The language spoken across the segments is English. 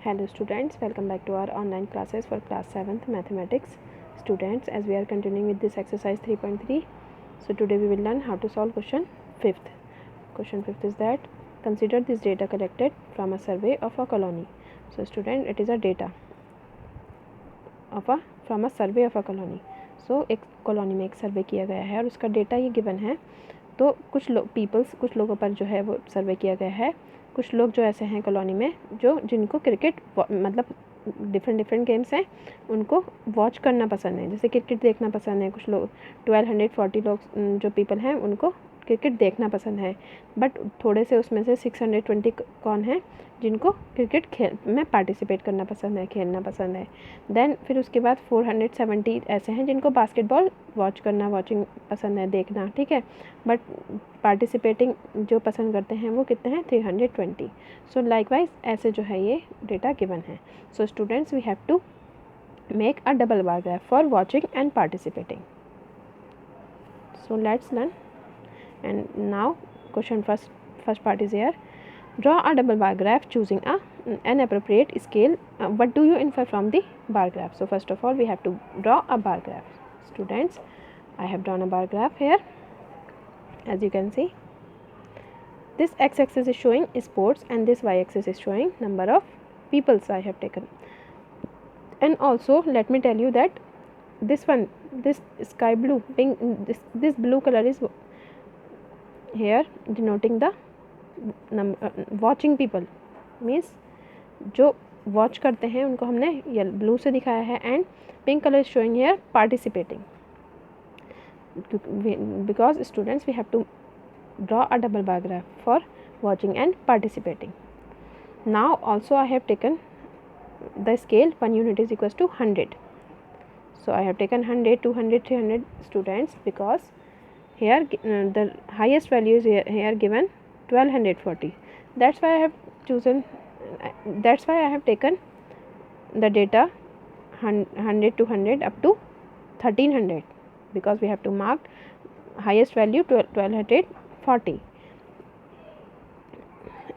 Hello students, welcome back to our online classes for class 7th mathematics. Students, as we are continuing with this exercise 3.3, so today we will learn how to solve question 5th. Question 5th is that consider this data collected from a survey of a colony. So student, it is a data from a survey of a colony. So एक colony में एक सर्वे किया गया है और उसका data ये given है. तो कुछ लोगों पर जो है वो सर्वे किया गया है. कुछ लोग जो ऐसे हैं कॉलोनी में जिनको क्रिकेट मतलब डिफरेंट गेम्स हैं उनको वॉच करना पसंद है, जैसे क्रिकेट देखना पसंद है. कुछ लोग 1240 लोग जो पीपल हैं उनको क्रिकेट देखना पसंद है, बट थोड़े से उसमें से 620 कौन हैं जिनको क्रिकेट खेल में पार्टिसिपेट करना पसंद है, खेलना पसंद है. देन फिर उसके बाद 470 ऐसे हैं जिनको बास्केटबॉल वॉचिंग पसंद है, देखना, ठीक है, बट पार्टिसिपेटिंग जो पसंद करते हैं वो कितने हैं, 320. सो लाइकवाइज ऐसे जो है ये डेटा गिवन है. So students, we have to make a double bar graph for watching and participating. So let's learn. And now question first part is here. Draw a double bar graph choosing an appropriate scale. What do you infer from the bar graph? So first of all we have to draw a bar graph. Students, I have drawn a bar graph here. As you can see, this x-axis is showing sports and this y-axis is showing number of peoples I have taken. And also let me tell you that this sky blue pink, this blue color is here denoting the watching people, means जो watch करते हैं उनको हमने ये blue से दिखाया है. And pink colour is showing here participating, because students we have to draw a double bar graph for watching and participating. Now also I have taken the scale 1 unit is equals to 100. So I have taken 100, 200, 300 students, because here the highest value is here given 1240. That's why I have chosen, that's why I have taken the data 100 to 100 up to 1300, because we have to mark highest value 1240.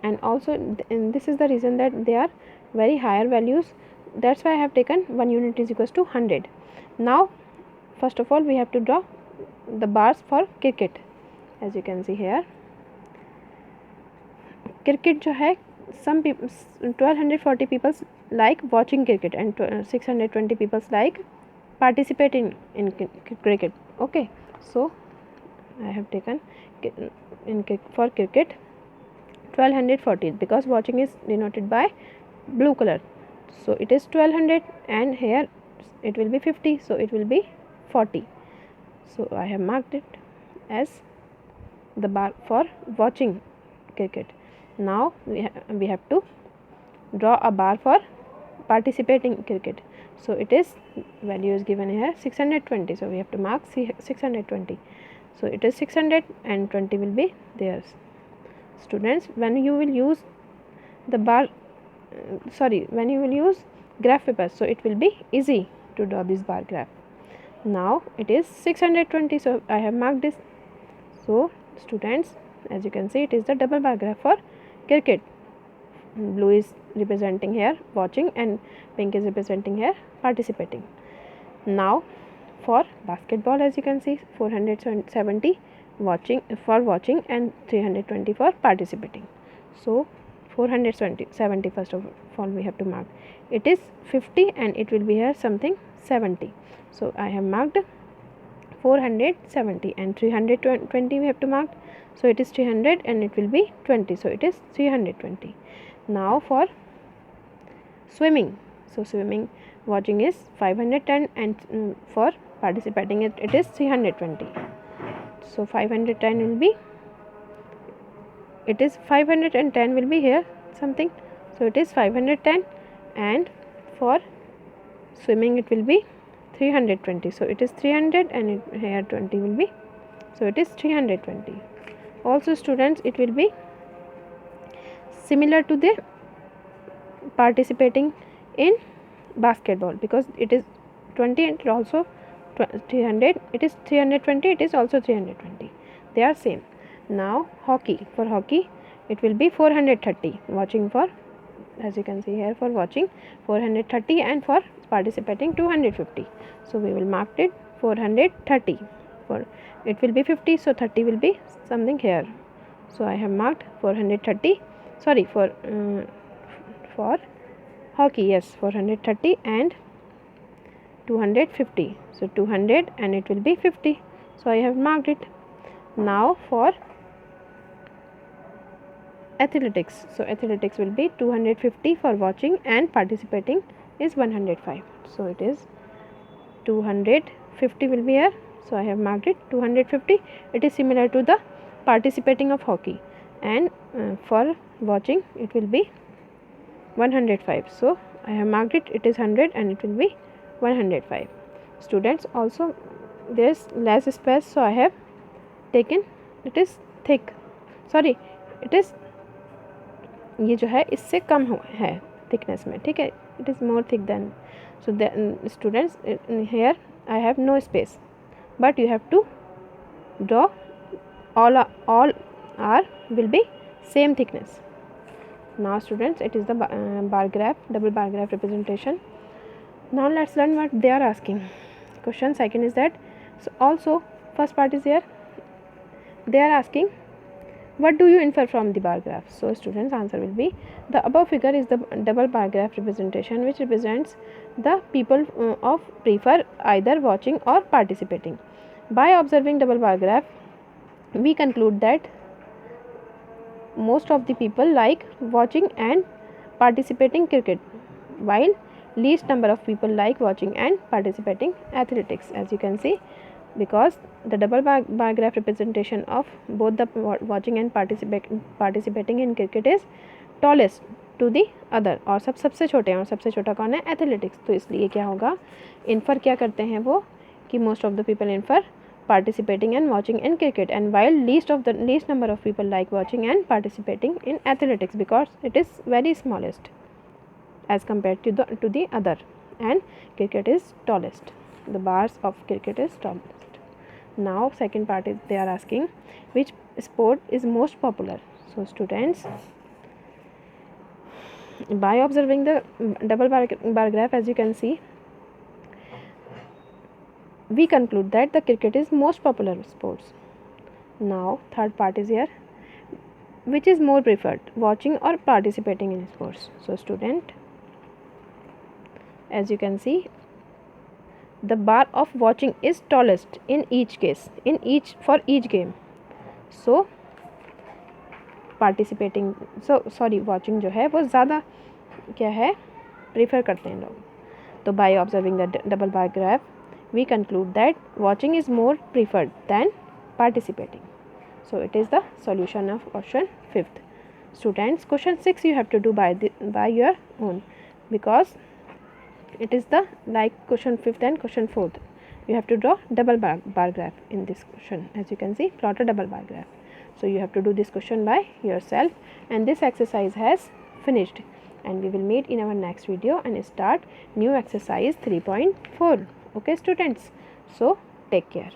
And also this is the reason that they are very higher values. That's why I have taken 1 unit is equals to 100. Now first of all we have to draw the bars for cricket. As you can see here, cricket जो है, some people 1240 people like watching cricket and 620 people like participating in cricket. Okay, so I have taken for cricket 1240, because watching is denoted by blue color, so it is 1200, and here it will be 50, so it will be 40. So I have marked it as the bar for watching cricket. Now we have to draw a bar for participating cricket. So it is value is given here 620, so we have to mark 620. So it is 620 will be theirs. Students, when you will use the when you will use graph paper, so it will be easy to draw this bar graph. Now it is 620, so I have marked this. So students, as you can see, it is the double bar graph for cricket. Blue is representing here watching and pink is representing here participating. Now for basketball, as you can see, 470 watching and 320 for participating. So 470 first of all we have to mark. It is 50 and it will be here something 70. So I have marked 470 and 320 we have to mark. So it is 300 and it will be 20. So it is 320. Now for swimming. So swimming watching is 510 and for participating it is 320. So 510 will be, it is 510 will be here something, so it is 510, and for swimming it will be 320, so it is 300 and here 20 will be, so it is 320. Also students, it will be similar to the participating in basketball, because it is 20 and also 300, it is 320, it is also 320, they are same. Now hockey, for hockey it will be 430 watching for as you can see here, for watching 430 and for participating 250. So we will mark it 430. For it will be 50, so 30 will be something here. So I have marked 430. Sorry, for hockey, yes, 430 and 250. So 200 and it will be 50. So I have marked it. Now for athletics. So athletics will be 250 for watching and participating is 105. So it is 250 will be here. So I have marked it 250. It is similar to the participating of hockey, and for watching it will be 105. So I have marked it. It is 100 and it will be 105. Students, also there is less space, so I have taken, it is thick, sorry, it is, ये जो है इससे कम है thickness में, ठीक है, it is more thick than. So students, here I have no space, but you have to draw all are will be same thickness. Now students, it is the bar graph, double bar graph representation. Now let's learn what they are asking. Question second is that, so also first part is here, they are asking what do you infer from the bar graph. So students, answer will be, the above figure is the double bar graph representation which represents the people of prefer either watching or participating. By observing double bar graph, we conclude that most of the people like watching and participating cricket, while least number of people like watching and participating athletics. As you can see, because the double bar graph representation of both the watching and participating in cricket is tallest to the other, और सबसे छोटे हैं, और सबसे छोटा कौन है, athletics. तो इसलिए क्या होगा, इन्फर क्या करते हैं वो, कि most of the people infer participating and watching in cricket, and while least number of people like watching and participating in athletics, because it is very smallest as compared to the other, and cricket is tallest, the bars of cricket is tallest. Now second part is, they are asking which sport is most popular. So students, by observing the double bar graph, as you can see, we conclude that the cricket is most popular sports. Now third part is here, which is more preferred, watching or participating in sports. So student, as you can see, the bar of watching is tallest in each case, for each game. So participating, watching जो है वो ज़्यादा क्या है, prefer करते हैं लोग. तो by observing the double bar graph, we conclude that watching is more preferred than participating. So it is the solution of question 5th. Students, question 6 you have to do by your own, because it is the like question 5th and question 4th. You have to draw double bar graph in this question. As you can see, plot a double bar graph. So you have to do this question by yourself, and this exercise has finished, and we will meet in our next video and start new exercise 3.4. Okay students, so take care.